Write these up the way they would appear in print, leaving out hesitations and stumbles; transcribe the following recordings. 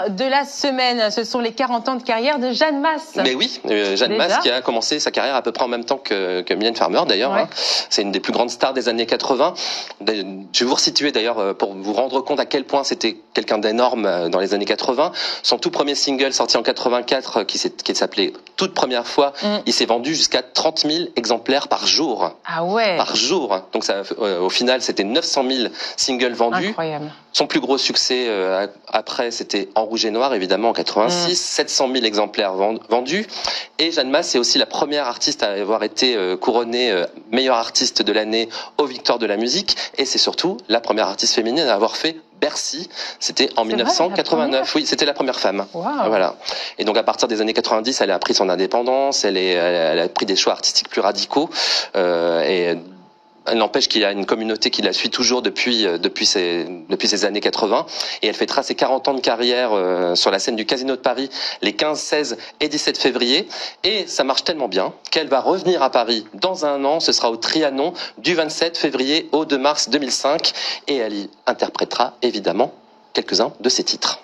De la semaine, ce sont les 40 ans de carrière de Jeanne Masse. Mais oui, Jeanne Masse qui a commencé sa carrière à peu près en même temps que Mylène Farmer d'ailleurs. Ouais. Hein. C'est une des plus grandes stars des années 80. Je vais vous resituer d'ailleurs pour vous rendre compte à quel point c'était quelqu'un d'énorme dans les années 80. Son tout premier single sorti en 84 qui s'appelait Toute première fois, il s'est vendu jusqu'à 30 000 exemplaires par jour. Ah ouais. Par jour. Donc ça, au final, c'était 900 000 singles vendus. Incroyable. Son plus gros succès après, c'était En rouge et noir, évidemment, en 86, 700 000 exemplaires vendus. Et Jeanne Masse est aussi la première artiste à avoir été couronnée meilleure artiste de l'année aux Victoires de la musique. Et c'est surtout la première artiste féminine à avoir fait Bercy. C'était en 1989. Oui, c'était la première femme. Wow. Voilà. Et donc à partir des années 90, elle a pris son indépendance. Elle a pris des choix artistiques plus radicaux. Elle n'empêche qu'il y a une communauté qui la suit toujours depuis ces années 80. Et elle fêtera ses 40 ans de carrière sur la scène du Casino de Paris les 15, 16 et 17 février. Et ça marche tellement bien qu'elle va revenir à Paris dans un an. Ce sera au Trianon du 27 février au 2 mars 2005. Et elle y interprétera évidemment quelques-uns de ses titres.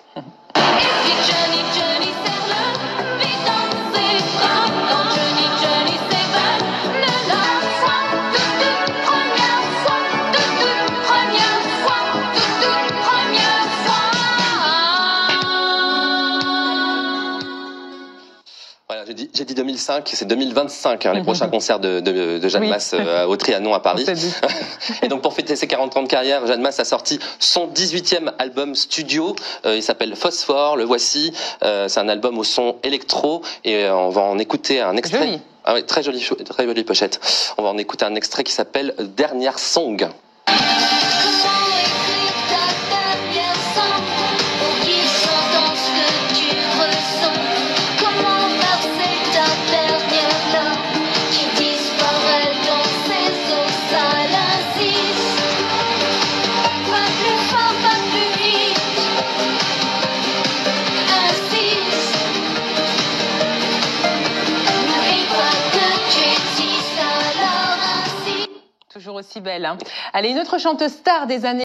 J'ai dit 2005, c'est 2025, les prochains concerts de Jeanne Masse au Trianon à Paris. Et donc pour fêter ses 40 ans de carrière, Jeanne Masse a sorti son 18e album studio. Il s'appelle Phosphore, le voici. C'est un album au son électro et on va en écouter un extrait. Joli. Ah oui, très jolie pochette. On va en écouter un extrait qui s'appelle Dernière Song. Toujours aussi belle. Hein. Allez, une autre chanteuse star des années